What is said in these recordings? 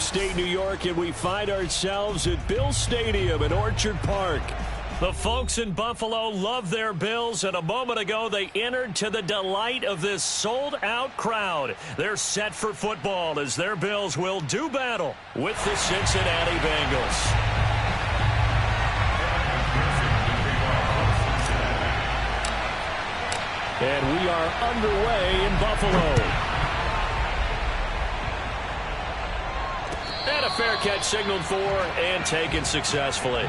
upstate New York, and we find ourselves at Bill Stadium in Orchard Park. The folks in Buffalo love their Bills, and a moment ago they entered to the delight of this sold-out crowd. They're set for football as their Bills will do battle with the Cincinnati Bengals. And we are underway in Buffalo. And a fair catch signaled for and taken successfully.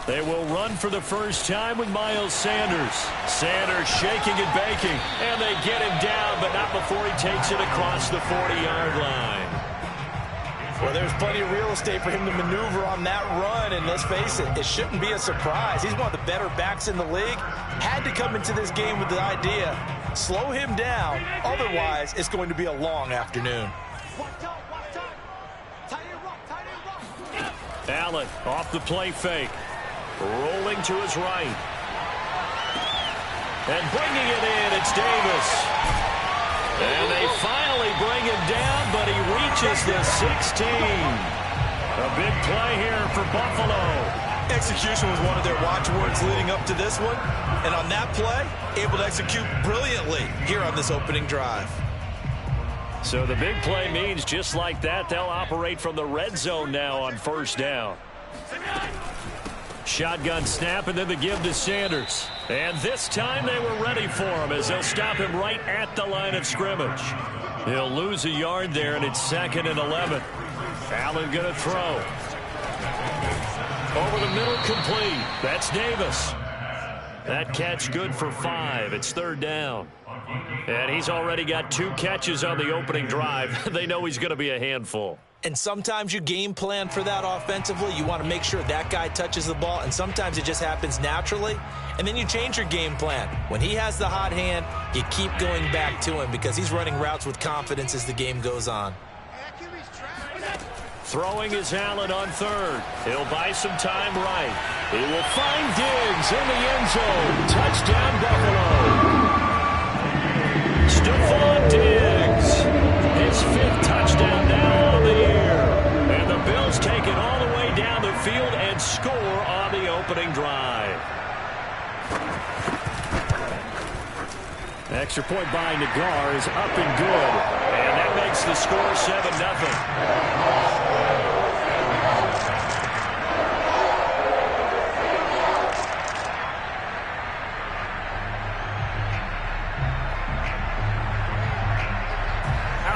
They will run for the first time with Miles Sanders. Sanders shaking and baking, and they get him down, but not before he takes it across the 40-yard line. Well, there's plenty of real estate for him to maneuver on that run, and let's face it, it shouldn't be a surprise. He's one of the better backs in the league. Had to come into this game with the idea, slow him down, otherwise it's going to be a long afternoon. Allen off the play fake. Rolling to his right. And bringing it in, it's Davis. And they finally bring him down, but he reaches the 16. A big play here for Buffalo. Execution was one of their watchwords leading up to this one. And on that play, able to execute brilliantly here on this opening drive. So the big play means just like that, they'll operate from the red zone now on first down. Shotgun snap, and then the give to Sanders. And this time they were ready for him as they'll stop him right at the line of scrimmage. He'll lose a yard there, and it's 2nd and 11. Allen going to throw. Over the middle, complete. That's Davis. That catch good for 5. It's 3rd down. And he's already got 2 catches on the opening drive. They know he's going to be a handful. And sometimes you game plan for that offensively. You want to make sure that guy touches the ball, and sometimes it just happens naturally. And then you change your game plan. When he has the hot hand, you keep going back to him because he's running routes with confidence as the game goes on. Throwing is Allen on 3rd. He'll buy some time right. He will find Diggs in the end zone. Touchdown, Buffalo. Stephon Diggs. His 5th touchdown now on the year. And the Bills take it all the way down the field and score on the opening drive. Extra point by Nagar is up and good. And that makes the score 7-0.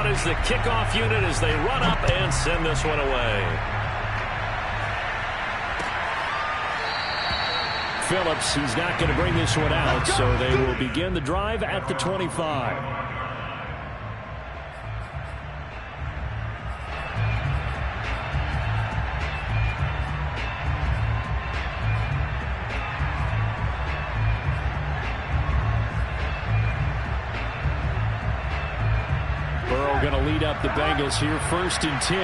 Is the kickoff unit as they run up and send this one away. Phillips, he's not going to bring this one out, so they will begin the drive at the 25. Going to lead up the Bengals here, 1st and 10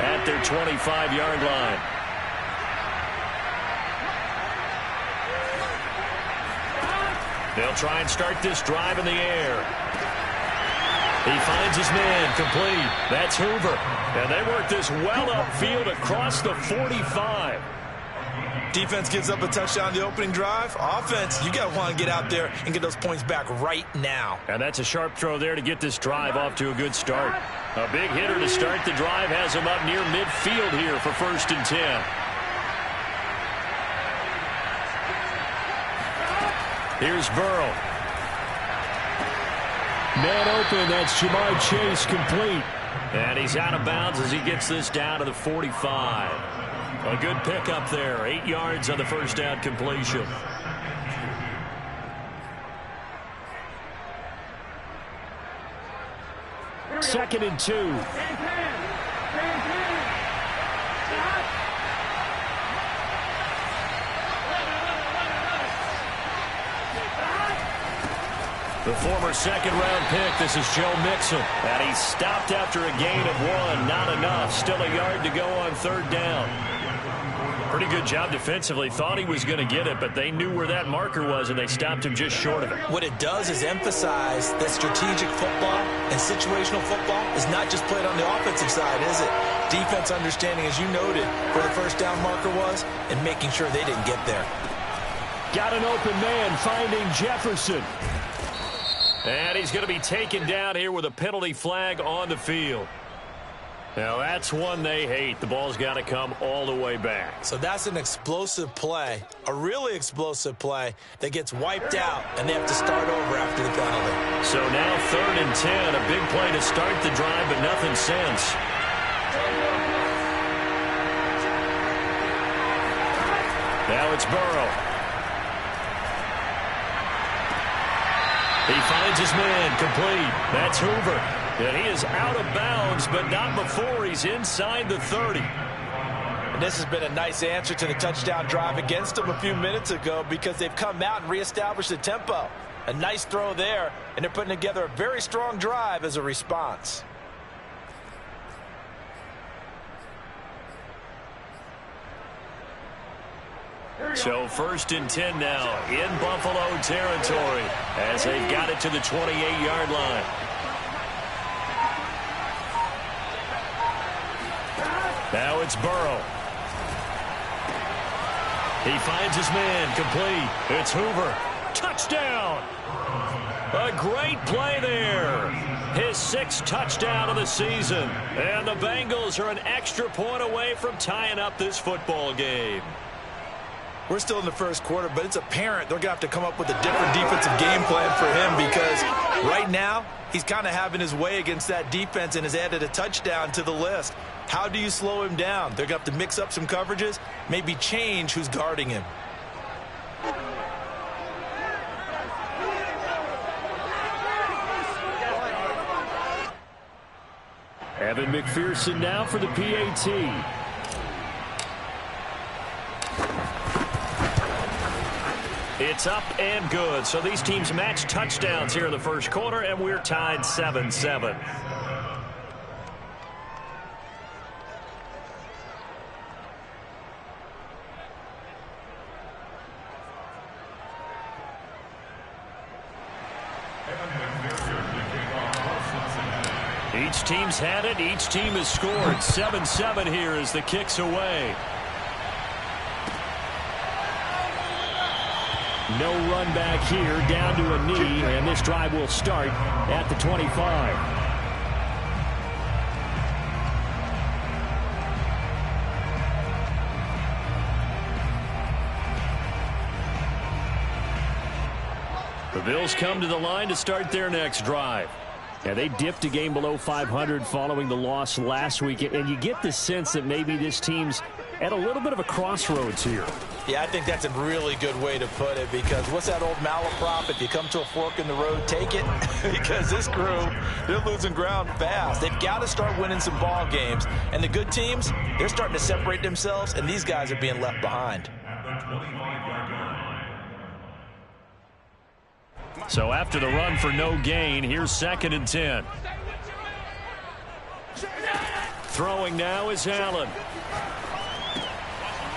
at their 25-yard line. They'll try and start this drive in the air. He finds his man, complete. That's Hoover. And they work this well upfield across the 45. Defense gives up a touchdown the opening drive. Offense, you got to want to get out there and get those points back right now. And that's a sharp throw there to get this drive off to a good start. A big hitter to start the drive has him up near midfield here for 1st and 10. Here's Burrow. Man open, that's Jamar Chase, complete. And he's out of bounds as he gets this down to the 45. A good pickup there. 8 yards on the first down completion. Second and 2. The former second-round pick, this is Joe Mixon. And he stopped after a gain of 1. Not enough. Still a yard to go on third down. Pretty good job defensively. Thought he was going to get it, but they knew where that marker was, and they stopped him just short of it. What it does is emphasize that strategic football and situational football is not just played on the offensive side, is it? Defense understanding, as you noted, where the first down marker was and making sure they didn't get there. Got an open man, finding Jefferson. And he's going to be taken down here with a penalty flag on the field. Now, that's one they hate. The ball's got to come all the way back. So that's an explosive play, a really explosive play that gets wiped out, and they have to start over after the penalty. So now 3rd and 10, a big play to start the drive, but nothing since. Now it's Burrow. He finds his man, complete. That's Hoover. And he is out of bounds, but not before he's inside the 30. And this has been a nice answer to the touchdown drive against them a few minutes ago because they've come out and reestablished the tempo. A nice throw there, and they're putting together a very strong drive as a response. So 1st and 10 now in Buffalo territory as they've got it to the 28-yard line. Now it's Burrow. He finds his man, complete. It's Hoover. Touchdown! A great play there. His 6th touchdown of the season. And the Bengals are an extra point away from tying up this football game. We're still in the first quarter, but it's apparent they're going to have to come up with a different defensive game plan for him because right now he's kind of having his way against that defense and has added a touchdown to the list. How do you slow him down? They're going to have to mix up some coverages, maybe change who's guarding him. Evan McPherson now for the PAT. It's up and good. So these teams match touchdowns here in the first quarter, and we're tied 7-7. Each team's had it. Each team has scored. 7-7 here as the kick's away. No run back here, down to a knee, and this drive will start at the 25. The Bills come to the line to start their next drive. Yeah, they dipped a game below 500 following the loss last week, and you get the sense that maybe this team's at a little bit of a crossroads here. Yeah, I think that's a really good way to put it because what's that old malaprop? If you come to a fork in the road, take it. Because this crew, they're losing ground fast. They've got to start winning some ball games. And the good teams, they're starting to separate themselves, and these guys are being left behind. So after the run for no gain, here's 2nd and 10. Throwing now is Allen.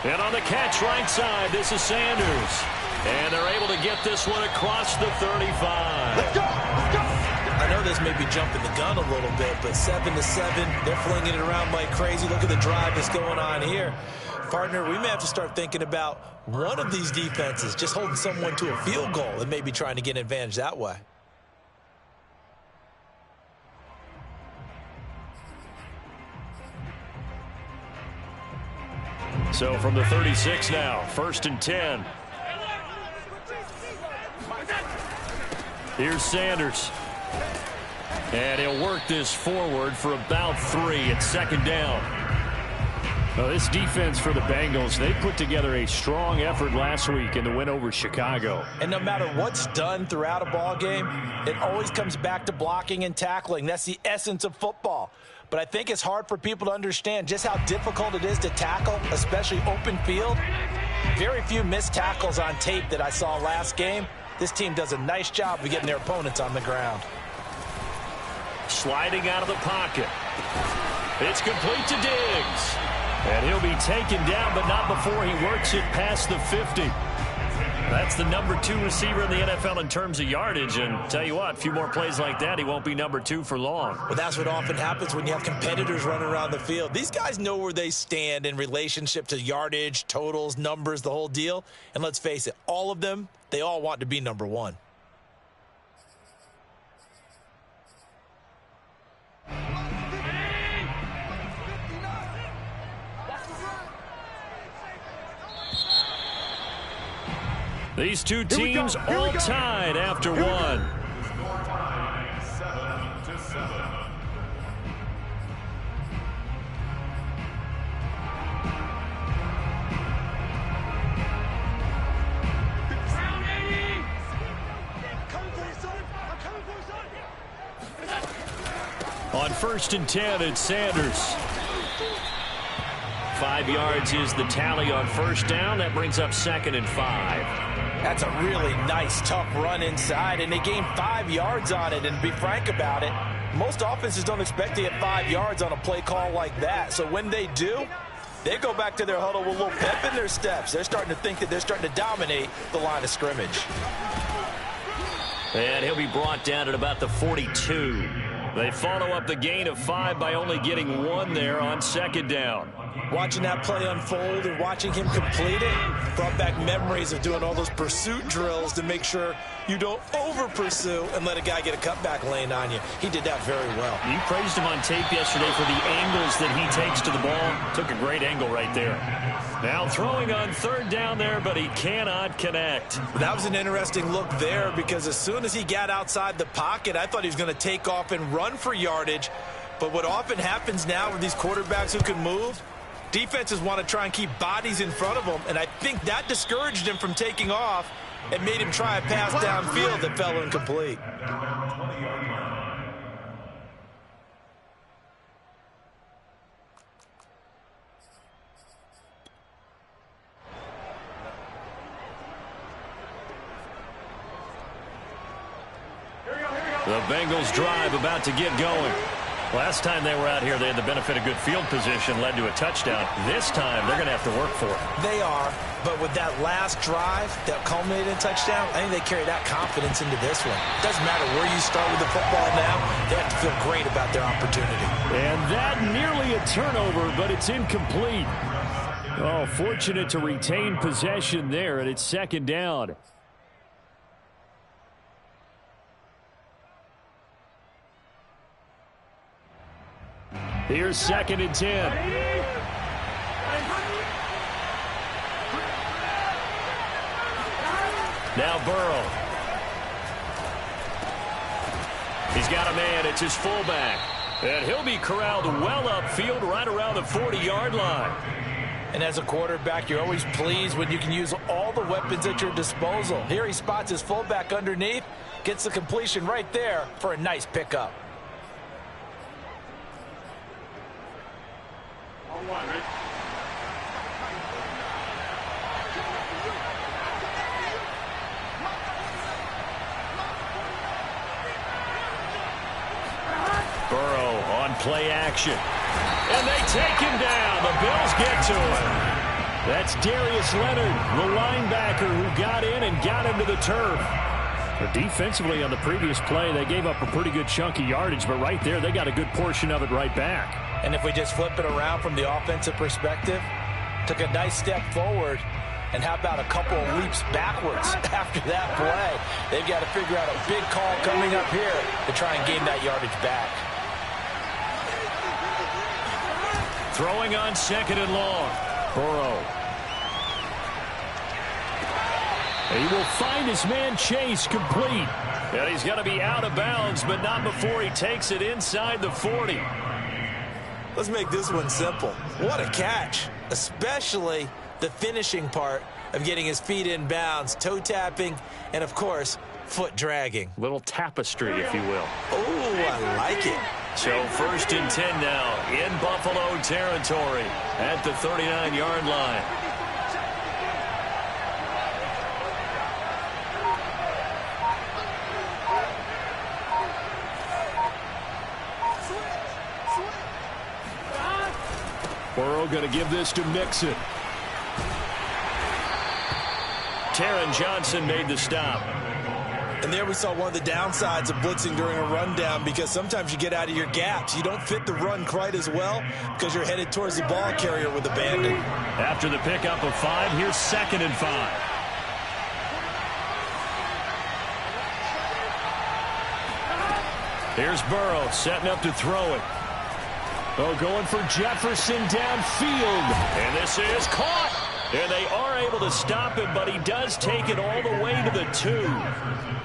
And on the catch right side, this is Sanders. And they're able to get this one across the 35. Let's go! Let's go! I know this may be jumping the gun a little bit, but 7-7, they're flinging it around like crazy. Look at the drive that's going on here. Partner, we may have to start thinking about one of these defenses just holding someone to a field goal and maybe trying to get an advantage that way. So from the 36 now, 1st and 10. Here's Sanders. And he'll work this forward for about 3 at 2nd down. Now, this defense for the Bengals, they put together a strong effort last week in the win over Chicago. And no matter what's done throughout a ball game, it always comes back to blocking and tackling. That's the essence of football. But I think it's hard for people to understand just how difficult it is to tackle, especially open field. Very few missed tackles on tape that I saw last game. This team does a nice job of getting their opponents on the ground. Sliding out of the pocket. It's complete to Diggs. And he'll be taken down, but not before he works it past the 50. That's the number 2 receiver in the NFL in terms of yardage. And tell you what, a few more plays like that, he won't be number 2 for long. Well, that's what often happens when you have competitors running around the field. These guys know where they stand in relationship to yardage, totals, numbers, the whole deal. And let's face it, all of them, they all want to be number 1. These two teams all tied after one. On 1st and 10, it's Sanders. 5 yards is the tally on 1st down. That brings up 2nd and 5. That's a really nice, tough run inside, and they gained 5 yards on it. And to be frank about it, most offenses don't expect to get 5 yards on a play call like that. So when they do, they go back to their huddle with a little pep in their steps. They're starting to think that they're starting to dominate the line of scrimmage. And he'll be brought down at about the 42. They follow up the gain of 5 by only getting 1 there on 2nd down. Watching that play unfold and watching him complete it brought back memories of doing all those pursuit drills to make sure you don't over-pursue and let a guy get a cutback lane on you. He did that very well. You praised him on tape yesterday for the angles that he takes to the ball. Took a great angle right there. Now throwing on 3rd down there, but he cannot connect. That was an interesting look there because as soon as he got outside the pocket, I thought he was going to take off and run for yardage. But what often happens now with these quarterbacks who can move, defenses want to try and keep bodies in front of them, and I think that discouraged him from taking off and made him try a pass downfield that fell incomplete. The Bengals drive about to get going. Last time they were out here, they had the benefit of good field position, led to a touchdown. This time, they're going to have to work for it. They are, but with that last drive that culminated in a touchdown, I think they carry that confidence into this one. It doesn't matter where you start with the football now, they have to feel great about their opportunity. And that nearly a turnover, but it's incomplete. Oh, fortunate to retain possession there, and it's 2nd down. Here's 2nd and 10. Now Burrow. He's got a man. It's his fullback. And he'll be corralled well upfield right around the 40-yard line. And as a quarterback, you're always pleased when you can use all the weapons at your disposal. Here he spots his fullback underneath, gets the completion right there for a nice pickup. Burrow on play action. And they take him down. The Bills get to him. That's Darius Leonard, the linebacker who got in and got him to the turf. But defensively on the previous play, they gave up a pretty good chunk of yardage, but right there, they got a good portion of it right back. And if we just flip it around from the offensive perspective, took a nice step forward, and how about a couple of leaps backwards after that play? They've got to figure out a big call coming up here to try and gain that yardage back. Throwing on 2nd and long. Burrow. He will find his man Chase complete. And he's going to be out of bounds, but not before he takes it inside the 40. Let's make this one simple. What a catch, especially the finishing part of getting his feet in bounds, toe tapping, and of course, foot dragging. Little tapestry, if you will. Oh, I like it. So 1st and 10 now in Buffalo territory at the 39-yard line. Burrow going to give this to Mixon. Taron Johnson made the stop. And there we saw one of the downsides of blitzing during a rundown, because sometimes you get out of your gaps. You don't fit the run quite as well because you're headed towards the ball carrier with abandon. After the pickup of 5, here's 2nd and 5. Here's Burrow setting up to throw it. Oh, going for Jefferson downfield. And this is caught. And they are able to stop him, but he does take it all the way to the 2.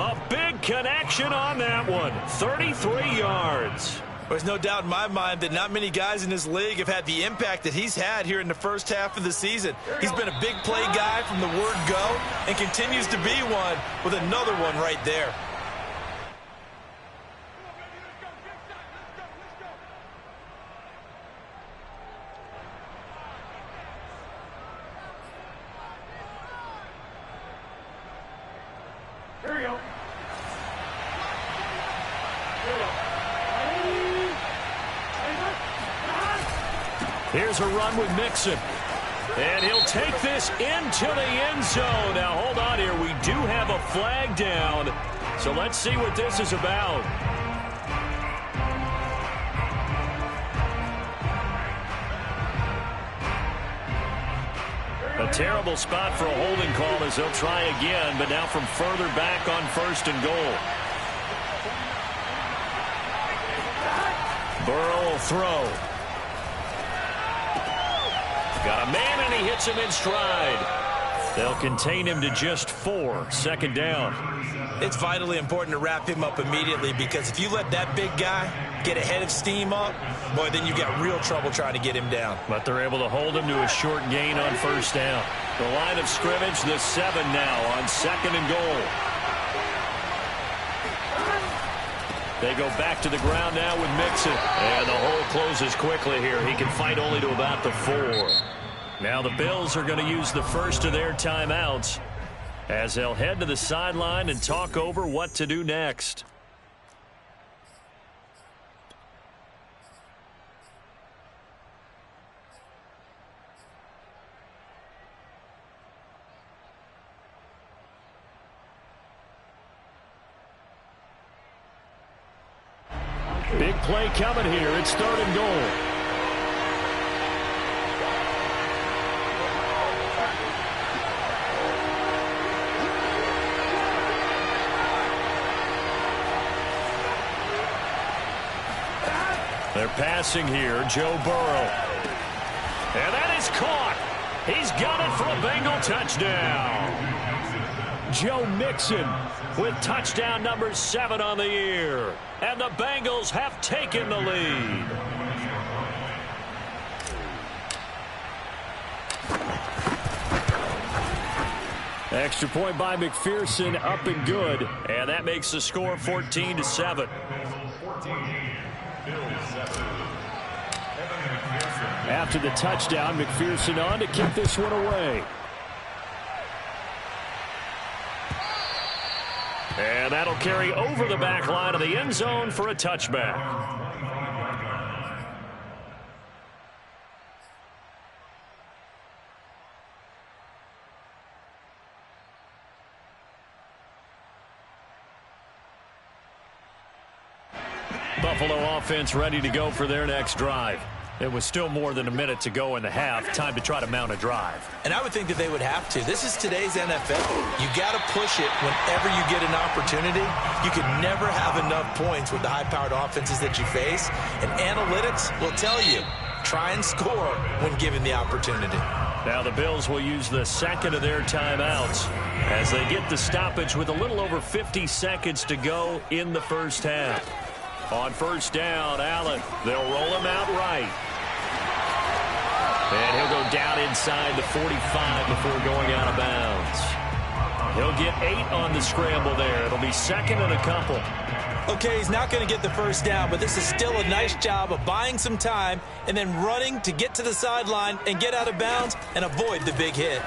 A big connection on that one. 33 yards. There's no doubt in my mind that not many guys in this league have had the impact that he's had here in the first half of the season. He's been a big play guy from the word go and continues to be one with another one right there. Here we go. Here's a run with Mixon. And he'll take this into the end zone. Now, hold on here. We do have a flag down. So let's see what this is about. A terrible spot for a holding call as they'll try again, but now from further back on 1st and goal. Burrow will throw. Got a man, and he hits him in stride. They'll contain him to just 4. 2nd down. It's vitally important to wrap him up immediately, because if you let that big guy get ahead of steam up, boy, then you've got real trouble trying to get him down. But they're able to hold him to a short gain on 1st down. The line of scrimmage, the 7 now on 2nd and goal. They go back to the ground now with Mixon. And the hole closes quickly here. He can fight only to about the 4. Now the Bills are going to use the first of their timeouts as they'll head to the sideline and talk over what to do next. Big play coming here. It's 3rd and goal. They're passing here. Joe Burrow. And that is caught. He's got it for a Bengal touchdown. Joe Mixon with touchdown number 7 on the year. And the Bengals have taken the lead. Extra point by McPherson, up and good. And that makes the score 14-7. After the touchdown, McPherson on to kick this one away. And that'll carry over the back line of the end zone for a touchback. Buffalo offense ready to go for their next drive. It was still more than a minute to go in the half. Time to try to mount a drive. And I would think that they would have to. This is today's NFL. You got to push it whenever you get an opportunity. You can never have enough points with the high-powered offenses that you face. And analytics will tell you, try and score when given the opportunity. Now the Bills will use the second of their timeouts as they get the stoppage with a little over 50 seconds to go in the first half. On 1st down, Allen. They'll roll him out right. And he'll go down inside the 45 before going out of bounds. He'll get 8 on the scramble there. It'll be 2nd and a couple. Okay, he's not going to get the first down, but this is still a nice job of buying some time and then running to get to the sideline and get out of bounds and avoid the big hit.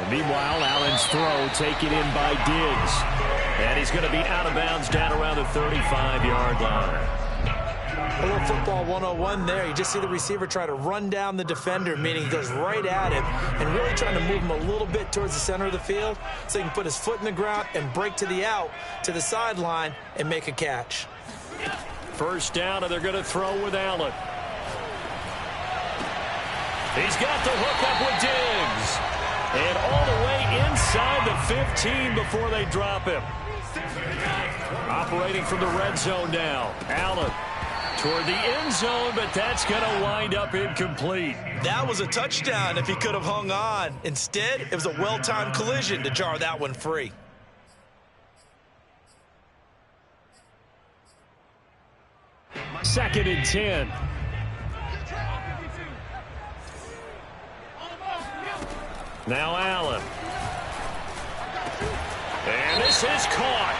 And meanwhile, Allen's throw taken in by Diggs. And he's going to be out of bounds down around the 35-yard line. A little football 101 there. You just see the receiver try to run down the defender, meaning he goes right at him and really trying to move him a little bit towards the center of the field so he can put his foot in the ground and break to the out, to the sideline, and make a catch. First down, and they're going to throw with Allen. He's got the hook up with Diggs. And all the way inside the 15 before they drop him. Operating from the red zone now. Allen toward the end zone, but that's going to wind up incomplete. That was a touchdown if he could have hung on. Instead, it was a well-timed collision to jar that one free. Second and 10. Now Allen. And this is caught.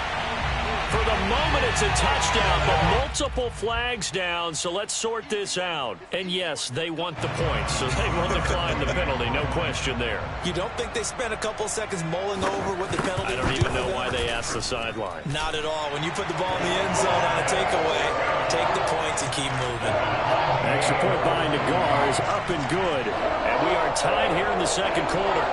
For the moment, it's a touchdown, but multiple flags down, so let's sort this out. And yes, they want the points, so they will decline the penalty, no question there. You don't think they spent a couple seconds mulling over what the penalty I don't even know why they asked the sideline. Not at all. When you put the ball in the end zone on a takeaway, take the points and keep moving. Extra point by Nagar is up and good. And we are tied here in the second quarter.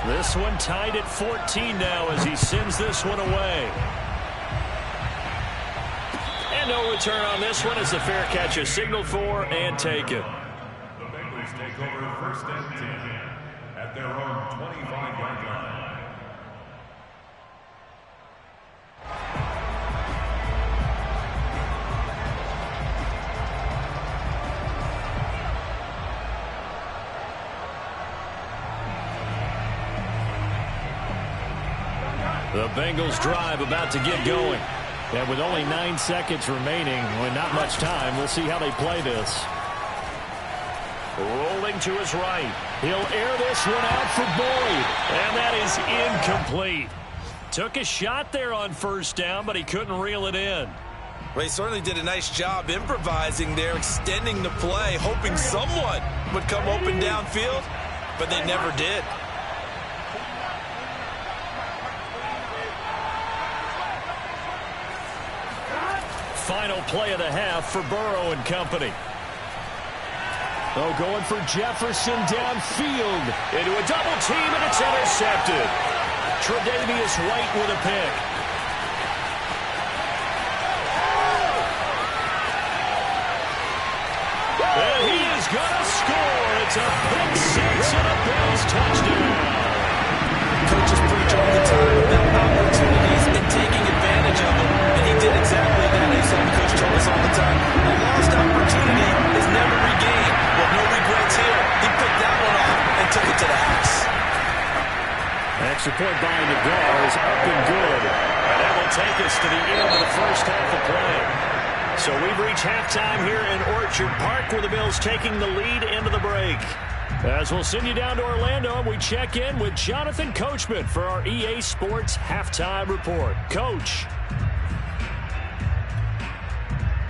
This one tied at 14 now as he sends this one away. And no return on this one as the fair catch is signaled for and taken. The Bengals take over first and 10 at their own 25-yard line. The Bengals drive about to get going. And with only 9 seconds remaining, with not much time, we'll see how they play this. Rolling to his right. He'll air this one out for Boyd. And that is incomplete. Took a shot there on first down, but he couldn't reel it in. Well, he certainly did a nice job improvising there, extending the play, hoping someone would come open downfield, but they never did. Final play of the half for Burrow and company. Oh, going for Jefferson downfield. Into a double team, and it's intercepted. Tre'Davious White with a pick. And he is going to score. It's a pick six and a Bills touchdown. Coaches preach all the time about opportunities and taking advantage of them, and he did exactly that. As the coach told us all the time, a lost opportunity is never regained. Well, no regrets here. He picked that one off and took it to the house. Extra point by Nagar is up and good. And that will take us to the end of the first half of play. So we've reached halftime here in Orchard Park with the Bills taking the lead into the break. As we'll send you down to Orlando, we check in with Jonathan Coachman for our EA Sports Halftime Report. Coach.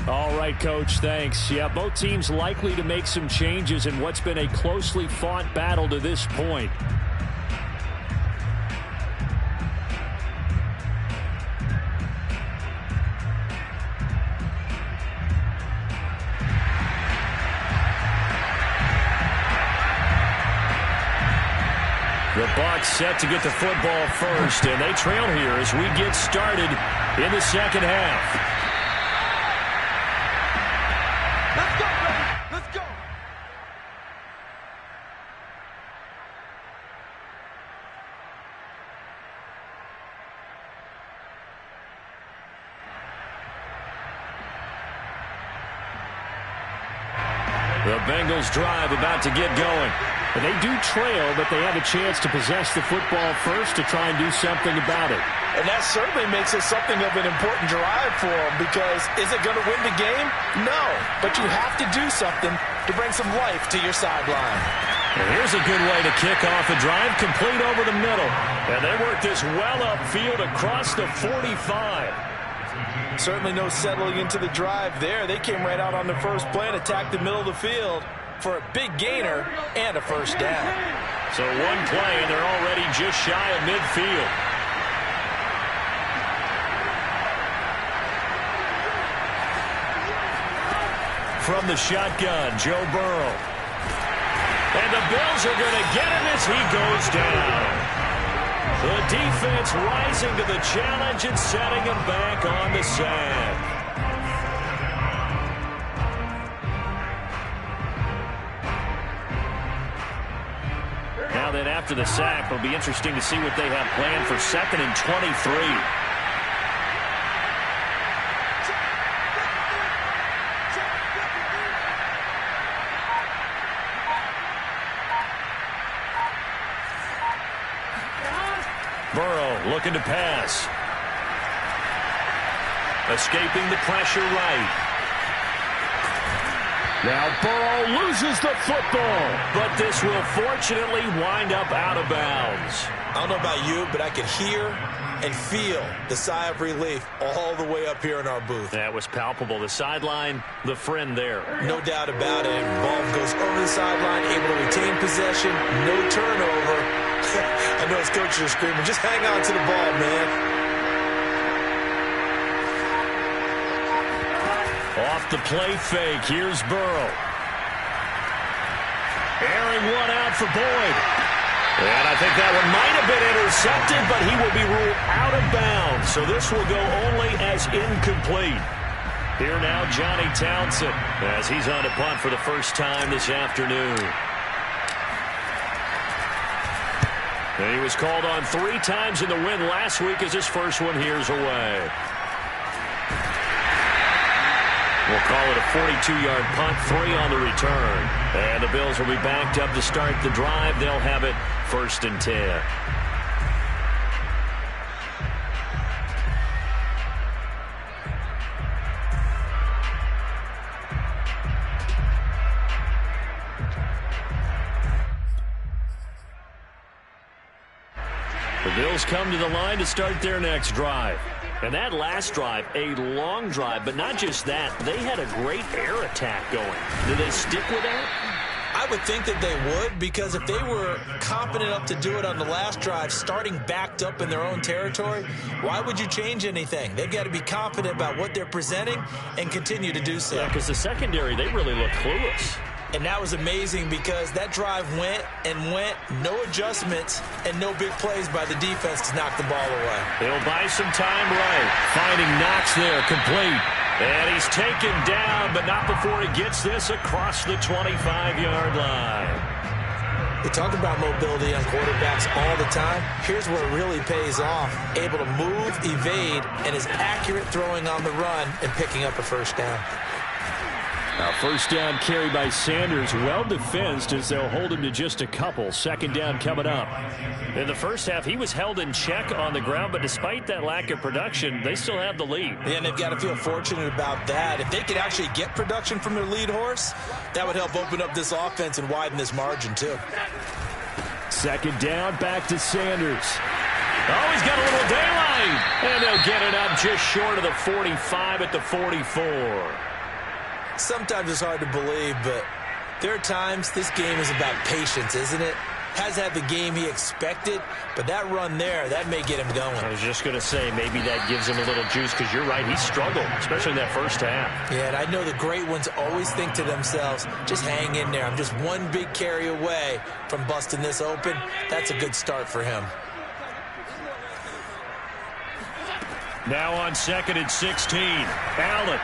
All right, Coach, thanks. Yeah, both teams likely to make some changes in what's been a closely fought battle to this point. The Bucs set to get the football first, and they trail here as we get started in the second half. Let's go, baby. Let's go. The Bengals drive about to get going. And they do trail, but they have a chance to possess the football first to try and do something about it. And that certainly makes it something of an important drive for them, because is it going to win the game? No. But you have to do something to bring some life to your sideline. And here's a good way to kick off a drive, complete over the middle. And they work this well upfield across the 45. Certainly no settling into the drive there. They came right out on the first play and attacked the middle of the field for a big gainer and a first down. So one play, and they're already just shy of midfield. From the shotgun, Joe Burrow. And the Bills are going to get him as he goes down. The defense rising to the challenge and setting him back on the sack. Now then, after the sack, it'll be interesting to see what they have planned for 2nd and 23. Burrow looking to pass. Escaping the pressure right. Now Burrow loses the football, but this will fortunately wind up out of bounds. I don't know about you, but I could hear and feel the sigh of relief all the way up here in our booth. That was palpable. The sideline, the friend there. No doubt about it. Ball goes over the sideline, able to retain possession, no turnover. I know his coaches are screaming, just hang on to the ball, man. Off the play fake, here's Burrow. Airing one out for Boyd. And I think that one might have been intercepted, but he will be ruled out of bounds. So this will go only as incomplete. Here now, Johnny Townsend, as he's on to punt for the first time this afternoon. And he was called on 3 times in the win last week as his first one here's away. We'll call it a 42-yard punt, 3 on the return. And the Bills will be backed up to start the drive. They'll have it 1st and 10. The Bills come to the line to start their next drive. And that last drive, a long drive, but not just that. They had a great air attack going. Do they stick with that? I would think that they would, because if they were confident enough to do it on the last drive, starting backed up in their own territory, why would you change anything? They've got to be confident about what they're presenting and continue to do so. Yeah, because the secondary, they really look clueless. And that was amazing because that drive went and went, no adjustments, and no big plays by the defense to knock the ball away. They'll buy some time right. Finding Knox there, complete. And he's taken down, but not before he gets this across the 25-yard line. We talk about mobility on quarterbacks all the time. Here's where it really pays off. Able to move, evade, and is accurate throwing on the run and picking up a first down. Now, first down carry by Sanders, well defensed as they'll hold him to just a couple. 2nd down coming up. In the first half, he was held in check on the ground, but despite that lack of production, they still have the lead. Yeah, and they've got to feel fortunate about that. If they could actually get production from their lead horse, that would help open up this offense and widen this margin, too. 2nd down, back to Sanders. Oh, he's got a little daylight. And they'll get it up just short of the 45 at the 44. Sometimes it's hard to believe, but there are times this game is about patience, isn't it? Has had the game he expected, but that run there, that may get him going. I was just going to say, maybe that gives him a little juice, because you're right, he struggled, especially in that first half. Yeah, and I know the great ones always think to themselves, just hang in there. I'm just one big carry away from busting this open. That's a good start for him. Now on 2nd and 16, Allen.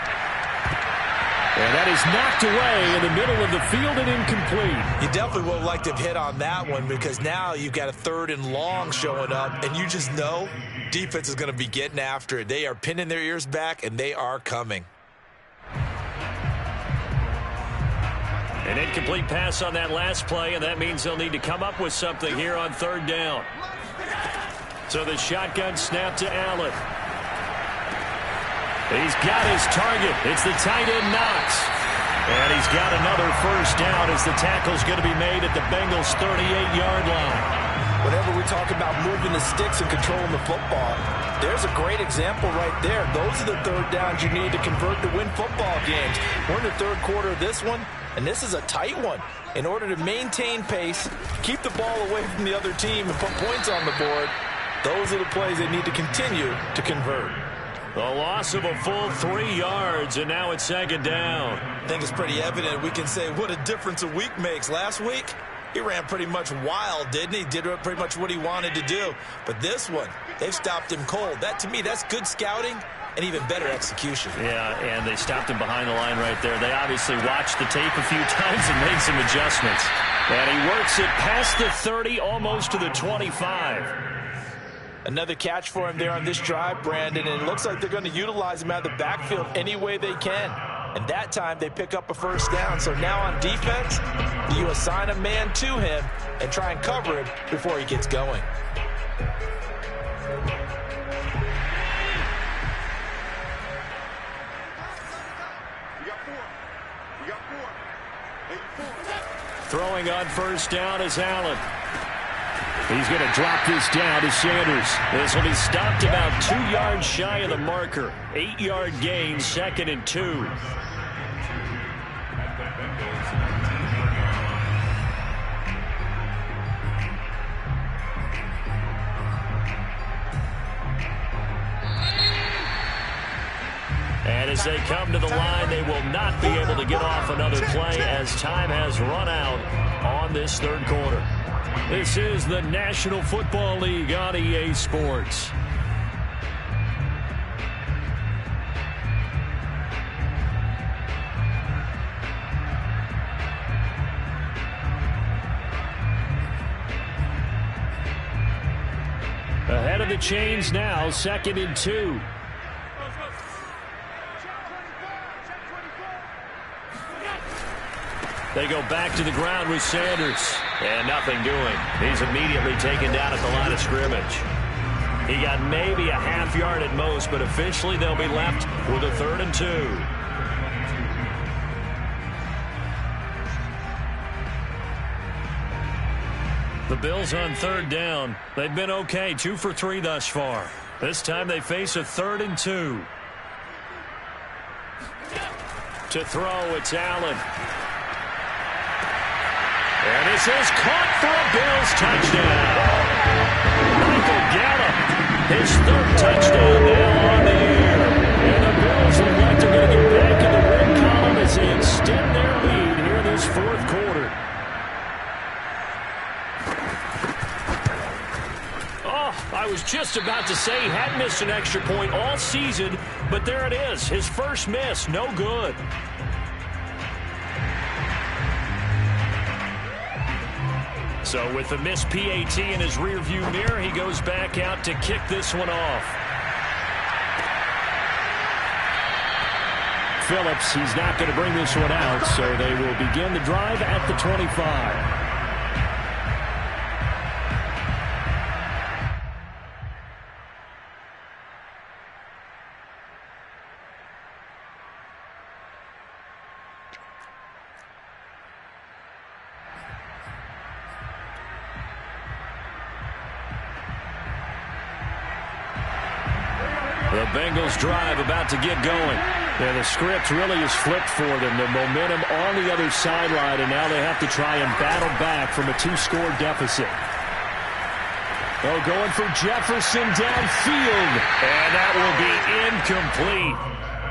And that is knocked away in the middle of the field and incomplete. You definitely would have liked to have hit on that one, because now you've got a 3rd and long showing up, and you just know defense is going to be getting after it. They are pinning their ears back, and they are coming. An incomplete pass on that last play, and that means they'll need to come up with something here on 3rd down. So the shotgun snap to Allen. He's got his target. It's the tight end Knox. And he's got another first down as the tackle's going to be made at the Bengals' 38-yard line. Whenever we talk about moving the sticks and controlling the football, there's a great example right there. Those are the third downs you need to convert to win football games. We're in the third quarter of this one, and this is a tight one. In order to maintain pace, keep the ball away from the other team, and put points on the board, those are the plays they need to continue to convert. The loss of a full 3 yards, and now it's second down. I think it's pretty evident. We can say what a difference a week makes. Last week, he ran pretty much wild, didn't he? Did pretty much what he wanted to do. But this one, they've stopped him cold. That, to me, that's good scouting and even better execution. Yeah, and they stopped him behind the line right there. They obviously watched the tape a few times and made some adjustments. And he works it past the 30, almost to the 25. Another catch for him there on this drive, Brandon, and it looks like they're going to utilize him out of the backfield any way they can. And that time, they pick up a first down. So now on defense, you assign a man to him and try and cover him before he gets going. Throwing on first down is Allen. He's going to drop this down to Sanders. This will be stopped about 2 yards shy of the marker. 8-yard gain, 2nd and 2. And as they come to the line, they will not be able to get off another play as time has run out on this third quarter. This is the National Football League on EA Sports. Ahead of the chains now, 2nd and 2. They go back to the ground with Sanders. And nothing doing. He's immediately taken down at the line of scrimmage. He got maybe a half yard at most, but officially they'll be left with a 3rd and 2. The Bills on 3rd down. They've been okay, 2 for 3 thus far. This time they face a 3rd and 2. To throw, it's Allen. And this is caught for a Bills touchdown. Michael Gallup, his 3rd touchdown now on the year. And the Bills look like they're going to get back in the win column as they extend their lead here in this 4th quarter. Oh, I was just about to say he hadn't missed an extra point all season, but there it is. His first miss, no good. So with the missed PAT in his rearview mirror, he goes back out to kick this one off. Phillips, he's not going to bring this one out, so they will begin the drive at the 25. The Bengals drive about to get going. Yeah, the script really is flipped for them. The momentum on the other sideline, and now they have to try and battle back from a 2-score deficit. Oh, going for Jefferson downfield. And that will be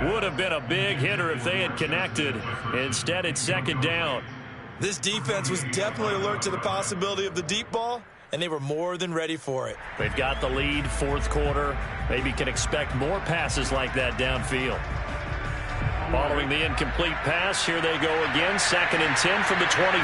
incomplete. Would have been a big hitter if they had connected. Instead, it's 2nd down. This defense was definitely alert to the possibility of the deep ball, and they were more than ready for it. They've got the lead, 4th quarter. Maybe can expect more passes like that downfield. Following the incomplete pass, here they go again. 2nd and 10 from the 25.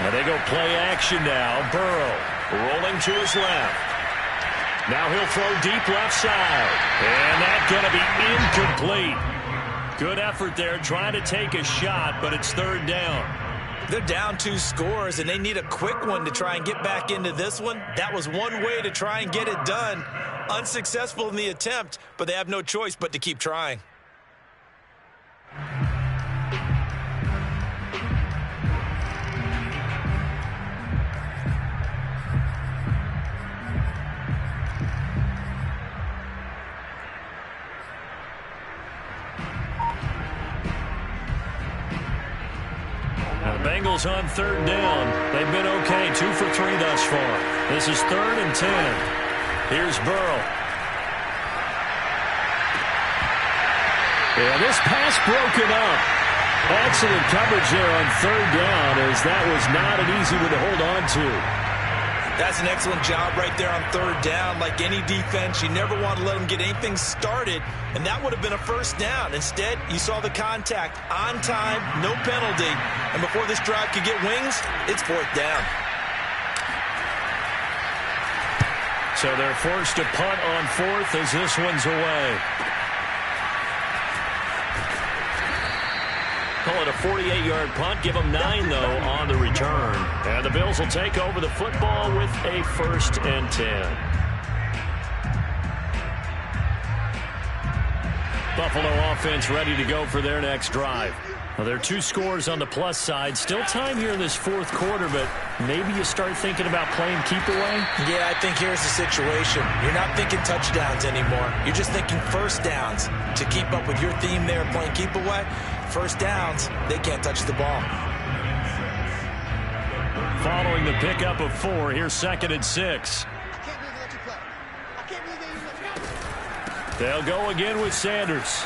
Now they go play action now. Burrow rolling to his left. Now he'll throw deep left side. And that's going to be incomplete. Good effort there trying to take a shot, but it's 3rd down. They're down 2 scores, and they need a quick one to try and get back into this one. That was one way to try and get it done. Unsuccessful in the attempt, but they have no choice but to keep trying. The Bengals on third down. They've been okay, 2 for 3 thus far. This is 3rd and 10. Here's Burrow. Yeah, this pass broken up. Excellent coverage there on third down, as that was not an easy one to hold on to. That's an excellent job right there on third down. Like any defense, you never want to let them get anything started, and that would have been a first down. Instead, you saw the contact on time, no penalty, and before this drive could get wings, it's 4th down. So they're forced to punt on 4th as this one's away. Call it a 48-yard punt. Give them 9, though, on the return. And the Bills will take over the football with a 1st and 10. Buffalo offense ready to go for their next drive. Well, there are 2 scores on the plus side. Still time here in this 4th quarter, but maybe you start thinking about playing keep away? Yeah, I think here's the situation. You're not thinking touchdowns anymore. You're just thinking first downs. To keep up with your theme there, playing keep away, first downs, they can't touch the ball. Following the pickup of 4, here's 2nd and 6. They'll go again with Sanders.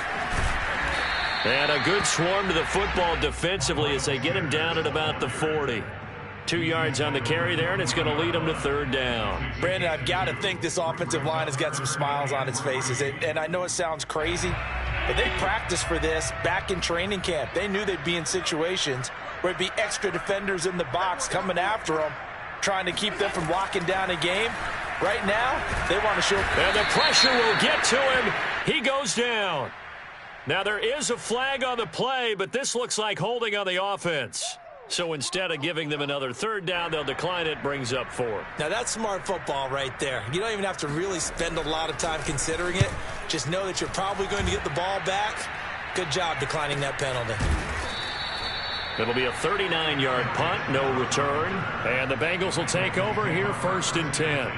And a good swarm to the football defensively as they get him down at about the 40. 2 yards on the carry there, and it's going to lead them to 3rd down. Brandon, I've got to think this offensive line has got some smiles on its faces. And I know it sounds crazy, but they practiced for this back in training camp. They knew they'd be in situations where it'd be extra defenders in the box coming after them, trying to keep them from locking down a game. Right now, they want to show. And the pressure will get to him. He goes down. Now, there is a flag on the play, but this looks like holding on the offense. So instead of giving them another 3rd down, they'll decline it, brings up 4. Now, that's smart football right there. You don't even have to really spend a lot of time considering it. Just know that you're probably going to get the ball back. Good job declining that penalty. It'll be a 39-yard punt, no return. And the Bengals will take over here, 1st and 10.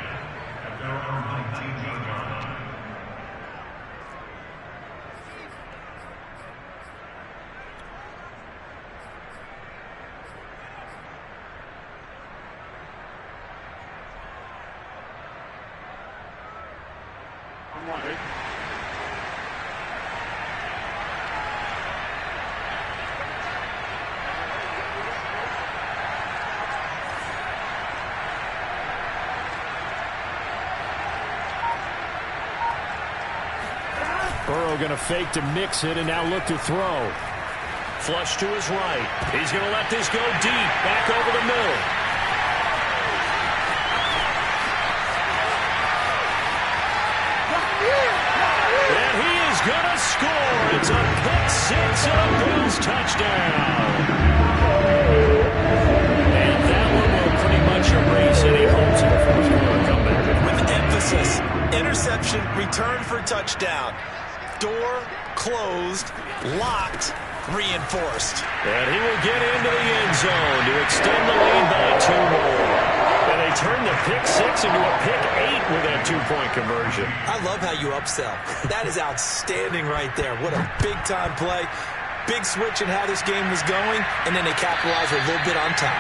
Burrow going to fake to mix it and now look to throw. Flush to his right. He's going to let this go deep, back over the middle. And he is going to score. It's a pick 6 and a Bills touchdown. And that one will pretty much erase any hopes of a 4th quarter comeback. With emphasis, interception, return for touchdown. Door closed, locked, reinforced. And he will get into the end zone to extend the lead by 2 more. And they turn the pick 6 into a pick 8 with that 2-point conversion. I love how you upsell. That is outstanding right there. What a big-time play. Big switch in how this game was going, and then they capitalize a little bit on top.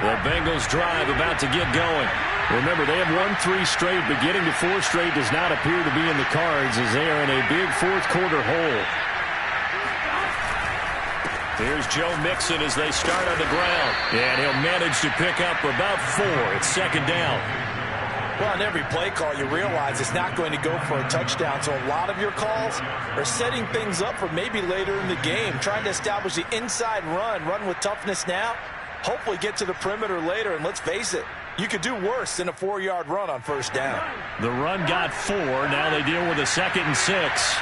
The Bengals drive about to get going. Remember, they have won 3 straight, but getting to 4 straight does not appear to be in the cards as they are in a big 4th quarter hole. Here's Joe Mixon as they start on the ground. And he'll manage to pick up about 4. It's 2nd down. Well, on every play call, you realize it's not going to go for a touchdown. So a lot of your calls are setting things up for maybe later in the game, trying to establish the inside run with toughness now. Hopefully get to the perimeter later, and let's face it, You could do worse than a 4-yard run on first down. The run got 4. Now they deal with a 2nd and 6.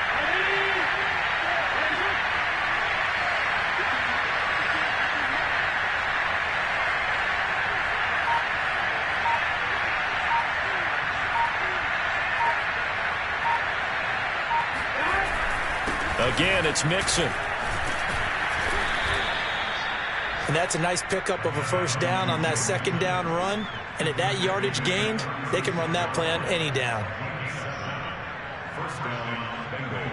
Again, it's Mixon. And that's a nice pickup of a first down on that 2nd down run. And at that yardage gained, they can run that play on any down. First down, Bengals.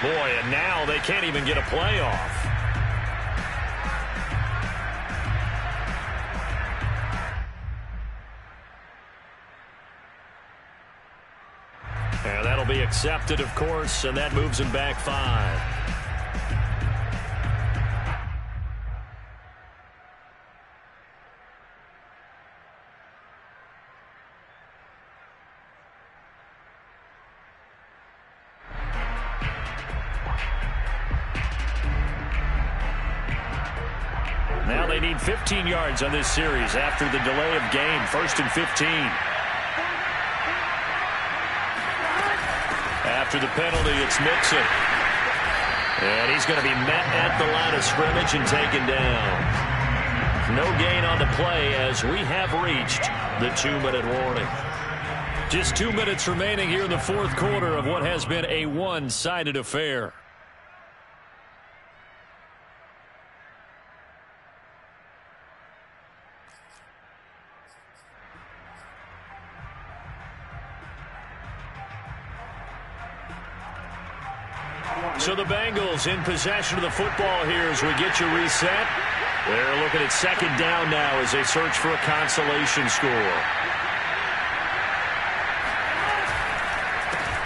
Boy, and now they can't even get a play off. And that'll be accepted, of course, and that moves him back 5. Now they need 15 yards on this series after the delay of game. 1st and 15. After the penalty, it's Mixon. And he's going to be met at the line of scrimmage and taken down. No gain on the play as we have reached the 2-minute warning. Just 2 minutes remaining here in the 4th quarter of what has been a one-sided affair. So the Bengals in possession of the football here as we get you reset. They're looking at 2nd down now as they search for a consolation score.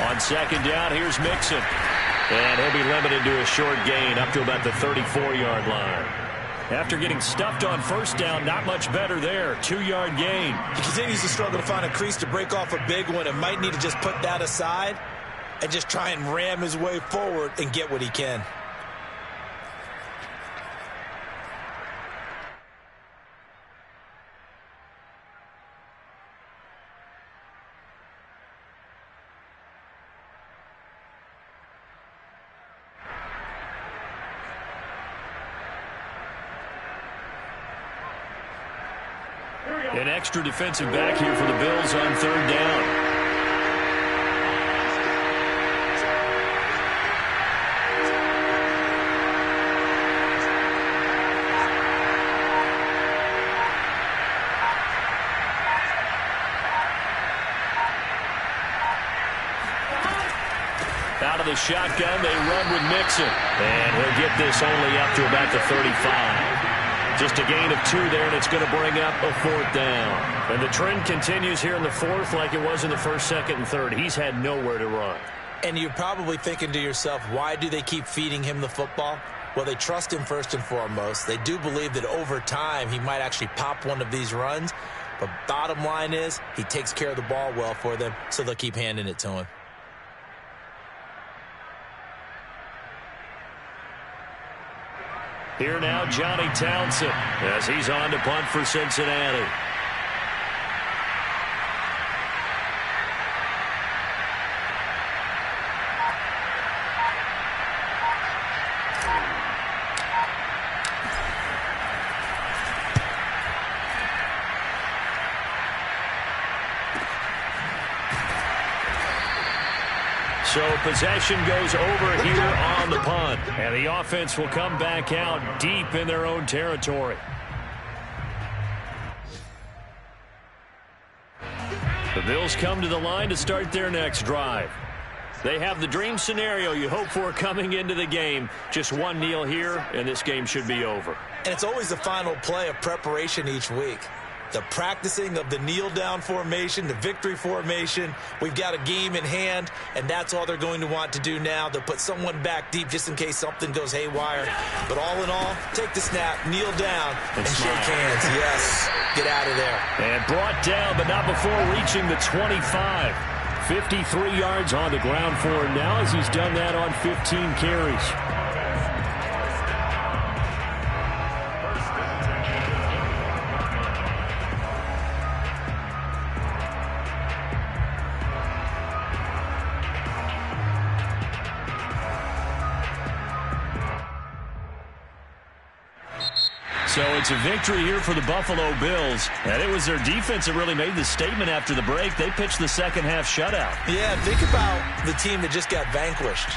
On 2nd down, here's Mixon. And he'll be limited to a short gain up to about the 34-yard line. After getting stuffed on 1st down, not much better there. 2-yard gain. He continues to struggle to find a crease to break off a big one and might need to just put that aside and just try and ram his way forward and get what he can. An extra defensive back here for the Bills on 3rd down. Out of the shotgun, they run with Mixon. And he'll get this only up to about the 35. Just a gain of 2 there, and it's going to bring up a 4th down. And the trend continues here in the 4th like it was in the 1st, 2nd, and 3rd. He's had nowhere to run. And you're probably thinking to yourself, why do they keep feeding him the football? Well, they trust him first and foremost. They do believe that over time he might actually pop one of these runs. But bottom line is he takes care of the ball well for them, so they'll keep handing it to him. Here now, Johnny Townsend, as he's on to punt for Cincinnati. So possession goes over here on the punt. And the offense will come back out deep in their own territory. The Bills come to the line to start their next drive. They have the dream scenario you hope for coming into the game. Just one kneel here, and this game should be over. And it's always the final play of preparation each week. The practicing of the kneel-down formation, the victory formation. We've got a game in hand, and that's all they're going to want to do now. They'll put someone back deep just in case something goes haywire. But all in all, take the snap, kneel down, and shake hands. Yes, get out of there. And brought down, but not before reaching the 25. 53 yards on the ground for him now as he's done that on 15 carries. So it's a victory here for the Buffalo Bills. And it was their defense that really made the statement after the break. They pitched the second half shutout. Yeah, think about the team that just got vanquished.